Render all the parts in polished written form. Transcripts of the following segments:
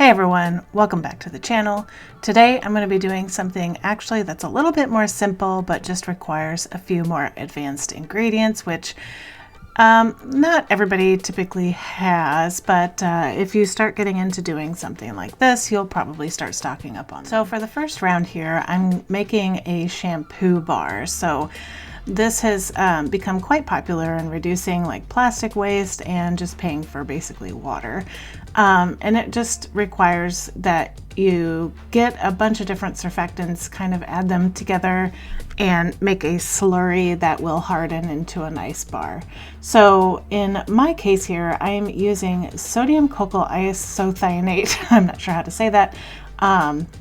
Hey everyone, welcome back to the channel. Today I'm going to be doing something actually that's a little bit more simple but just requires a few more advanced ingredients, which not everybody typically has, but if you start getting into doing something like this, you'll probably start stocking up on them. So for the first round here, I'm making a shampoo bar. So this has become quite popular in reducing like plastic waste and just paying for basically water. And it just requires that you get a bunch of different surfactants, kind of add them together and make a slurry that will harden into a nice bar. So in my case here, I'm using sodium cocoyl isoethionate. I'm not sure how to say that.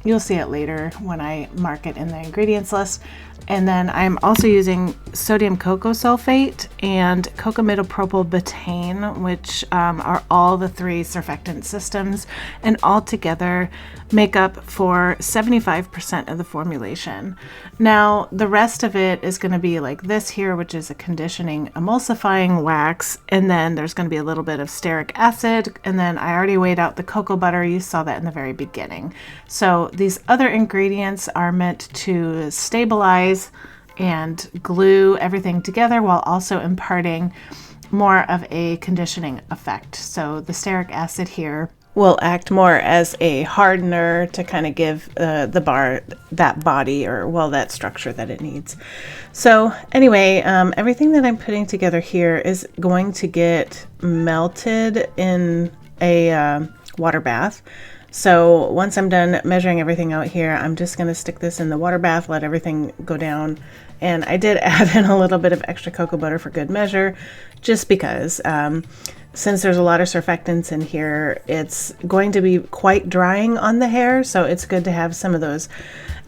You'll see it later when I mark it in the ingredients list. And then I'm also using sodium cocoa sulfate and Cocamidopropyl Betaine, which are all the three surfactant systems, and all together make up for 75% of the formulation. Now, the rest of it is going to be like this here, which is a conditioning emulsifying wax, and then there's going to be a little bit of stearic acid, and then I already weighed out the cocoa butter. You saw that in the very beginning. So these other ingredients are meant to stabilize and glue everything together while also imparting more of a conditioning effect. So the stearic acid here will act more as a hardener to kind of give the bar that body, or well, that structure that it needs. So anyway, everything that I'm putting together here is going to get melted in a water bath. So once I'm done measuring everything out here, I'm just going to stick this in the water bath, let everything go down. And I did add in a little bit of extra cocoa butter for good measure, just because since there's a lot of surfactants in here, it's going to be quite drying on the hair. So it's good to have some of those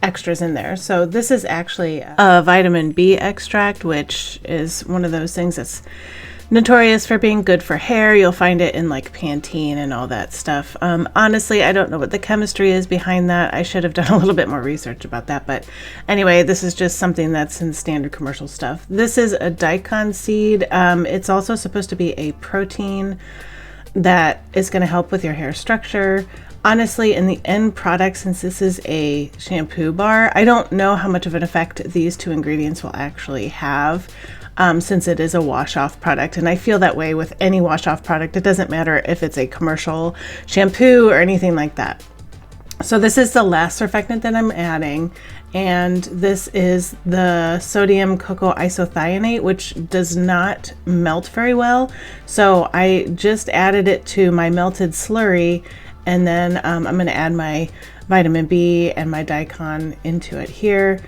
extras in there. So this is actually a vitamin B extract, which is one of those things that's notorious for being good for hair. You'll find it in like Pantene and all that stuff. Honestly, I don't know what the chemistry is behind that. I should have done a little bit more research about that. But anyway, this is just something that's in standard commercial stuff. This is a Daikon seed. It's also supposed to be a protein that is going to help with your hair structure. Honestly, in the end product, since this is a shampoo bar, I don't know how much of an effect these two ingredients will actually have. Since it is a wash-off product, and I feel that way with any wash-off product. It doesn't matter if it's a commercial shampoo or anything like that. So this is the last surfactant that I'm adding, and this is the sodium cocoa isoethionate, which does not melt very well. So I just added it to my melted slurry, and then I'm going to add my vitamin B and my Daikon into it here.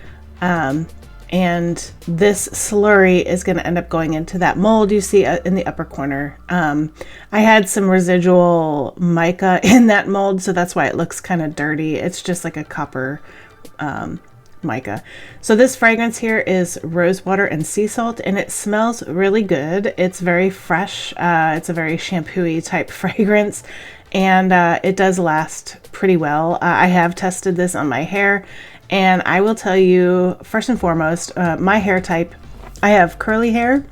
And this slurry is going to end up going into that mold you see in the upper corner. I had some residual mica in that mold, so that's why it looks kind of dirty. It's just like a copper mica. So this fragrance here is rosewater and sea salt, and it smells really good. It's very fresh. It's a very shampoo-y type fragrance, and it does last pretty well. I have tested this on my hair, and I will tell you, first and foremost, my hair type, I have curly hair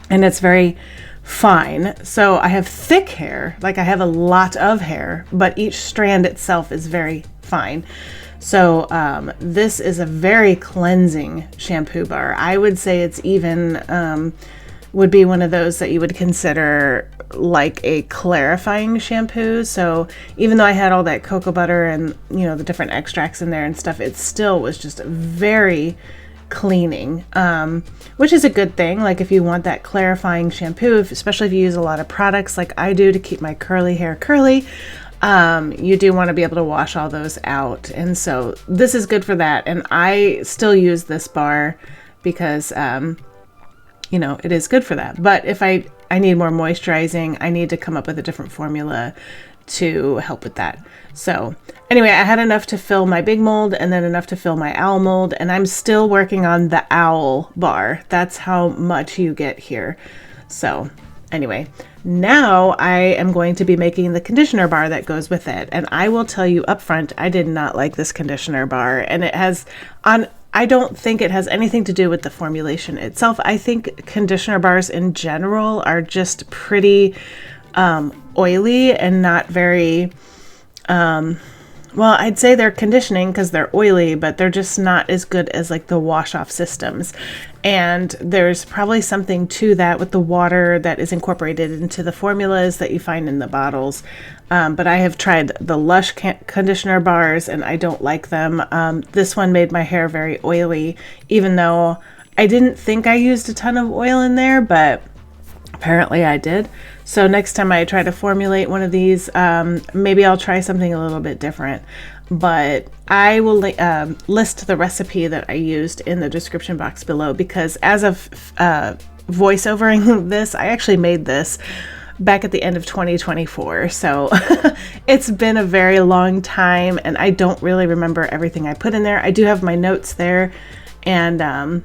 and it's very fine. So I have thick hair, like I have a lot of hair, but each strand itself is very fine. So this is a very cleansing shampoo bar. I would say it's even would be one of those that you would consider like a clarifying shampoo. So even though I had all that cocoa butter and, you know, the different extracts in there and stuff, it still was just very cleaning, which is a good thing. Like if you want that clarifying shampoo, especially if you use a lot of products like I do to keep my curly hair curly, you do want to be able to wash all those out. And so this is good for that. And I still use this bar because, you know, it is good for that. But if I need more moisturizing, I need to come up with a different formula to help with that. So anyway, I had enough to fill my big mold and then enough to fill my owl mold, and I'm still working on the owl bar. That's how much you get here. So anyway, now I am going to be making the conditioner bar that goes with it. And I will tell you up front, I did not like this conditioner bar, and it has I don't think it has anything to do with the formulation itself. I think conditioner bars in general are just pretty oily and not very well, I'd say they're conditioning because they're oily, but they're just not as good as like the wash off systems. And there's probably something to that with the water that is incorporated into the formulas that you find in the bottles. But I have tried the Lush conditioner bars and I don't like them. This one made my hair very oily, even though I didn't think I used a ton of oil in there, but apparently I did. So next time I try to formulate one of these, maybe I'll try something a little bit different. But I will list the recipe that I used in the description box below, because as of voiceovering this, I actually made this back at the end of 2024. So it's been a very long time and I don't really remember everything I put in there. I do have my notes there and,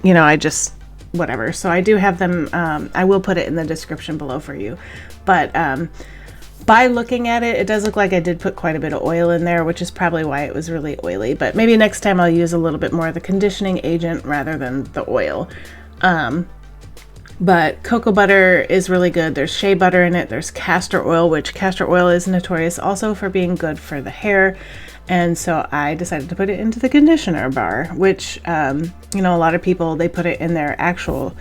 you know, I just whatever. So I do have them. I will put it in the description below for you. But by looking at it, it does look like I did put quite a bit of oil in there, which is probably why it was really oily. But maybe next time I'll use a little bit more of the conditioning agent rather than the oil. But cocoa butter is really good. There's shea butter in it. There's castor oil, which castor oil is notorious also for being good for the hair. And so I decided to put it into the conditioner bar, which, you know, a lot of people, they put it in their actual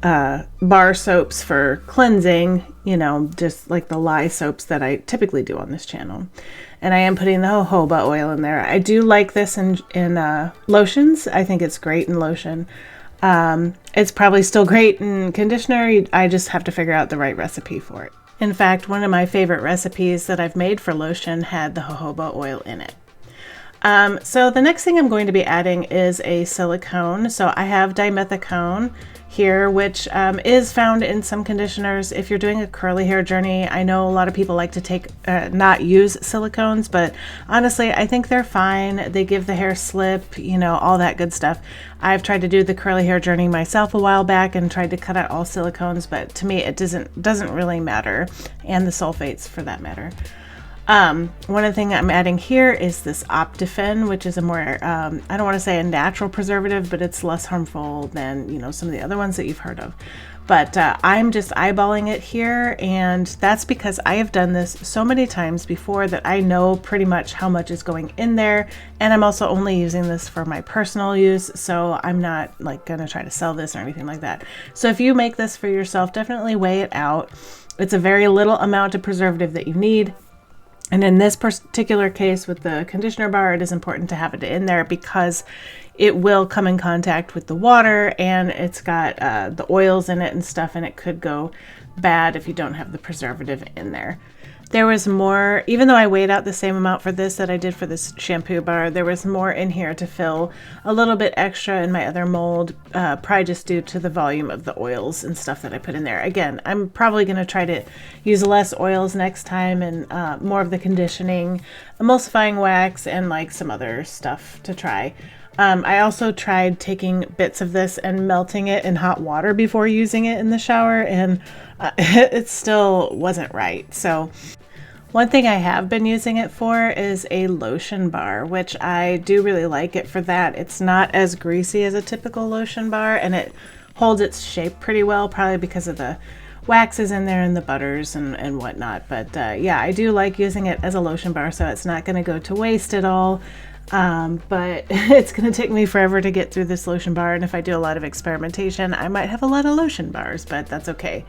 bar soaps for cleansing, you know, just like the lye soaps that I typically do on this channel. And I am putting the jojoba oil in there. I do like this in lotions. I think it's great in lotion. It's probably still great in conditioner. I just have to figure out the right recipe for it. In fact, one of my favorite recipes that I've made for lotion had the jojoba oil in it. So the next thing I'm going to be adding is a silicone. So I have dimethicone here, which is found in some conditioners. If you're doing a curly hair journey, I know a lot of people like to not use silicones, but honestly, I think they're fine. They give the hair slip, you know, all that good stuff. I've tried to do the curly hair journey myself a while back and tried to cut out all silicones, but to me, it doesn't really matter, and the sulfates for that matter. One of the things I'm adding here is this Optifen, which is a more, I don't want to say a natural preservative, but it's less harmful than, you know, some of the other ones that you've heard of. But I'm just eyeballing it here, and that's because I have done this so many times before that I know pretty much how much is going in there, and I'm also only using this for my personal use, so I'm not like gonna try to sell this or anything like that. So if you make this for yourself, definitely weigh it out. It's a very little amount of preservative that you need. And in this particular case with the conditioner bar, it is important to have it in there because it will come in contact with the water and it's got the oils in it and stuff, and it could go bad if you don't have the preservative in there. There was more, even though I weighed out the same amount for this that I did for this shampoo bar, there was more in here to fill a little bit extra in my other mold, probably just due to the volume of the oils and stuff that I put in there. Again, I'm probably going to try to use less oils next time and more of the conditioning, emulsifying wax, and like some other stuff to try. I also tried taking bits of this and melting it in hot water before using it in the shower, and it still wasn't right. So one thing I have been using it for is a lotion bar, which I do really like it for that. It's not as greasy as a typical lotion bar, and it holds its shape pretty well, probably because of the waxes in there and the butters and whatnot. But yeah, I do like using it as a lotion bar, so it's not going to go to waste at all. But it's going to take me forever to get through this lotion bar, and if I do a lot of experimentation, I might have a lot of lotion bars, but that's okay.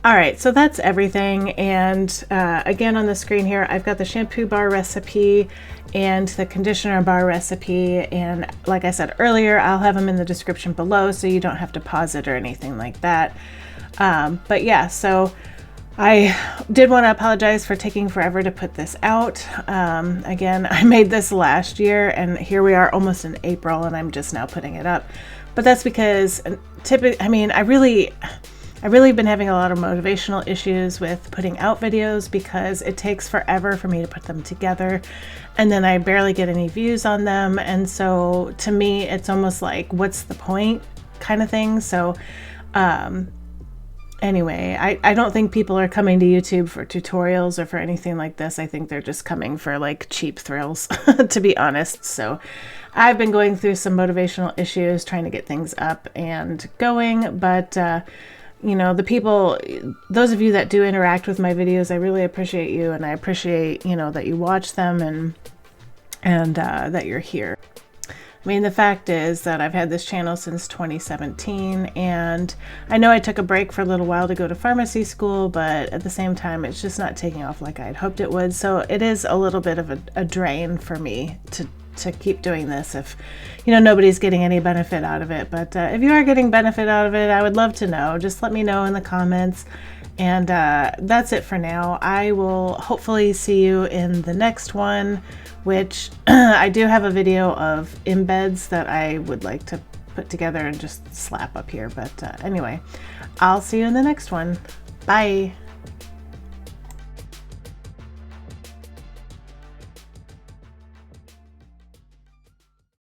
Alright, so that's everything, and again on the screen here I've got the shampoo bar recipe and the conditioner bar recipe, and like I said earlier, I'll have them in the description below so you don't have to pause it or anything like that. But yeah, so I did want to apologize for taking forever to put this out. Again, I made this last year and here we are almost in April and I'm just now putting it up. But that's because I've really been having a lot of motivational issues with putting out videos because it takes forever for me to put them together and then I barely get any views on them. And so to me, it's almost like, what's the point kind of thing. So, anyway, I don't think people are coming to YouTube for tutorials or for anything like this. I think they're just coming for like cheap thrills, to be honest. So I've been going through some motivational issues trying to get things up and going, but you know, the people, those of you that do interact with my videos, I really appreciate you, and I appreciate, you know, that you watch them and that you're here. I mean, the fact is that I've had this channel since 2017, and I know I took a break for a little while to go to pharmacy school, but at the same time, it's just not taking off like I had hoped it would. So it is a little bit of a drain for me to keep doing this if, you know, nobody's getting any benefit out of it. But if you are getting benefit out of it, I would love to know. Just let me know in the comments. And that's it for now. I will hopefully see you in the next one, which I do have a video of embeds that I would like to put together and just slap up here. But anyway, I'll see you in the next one. Bye.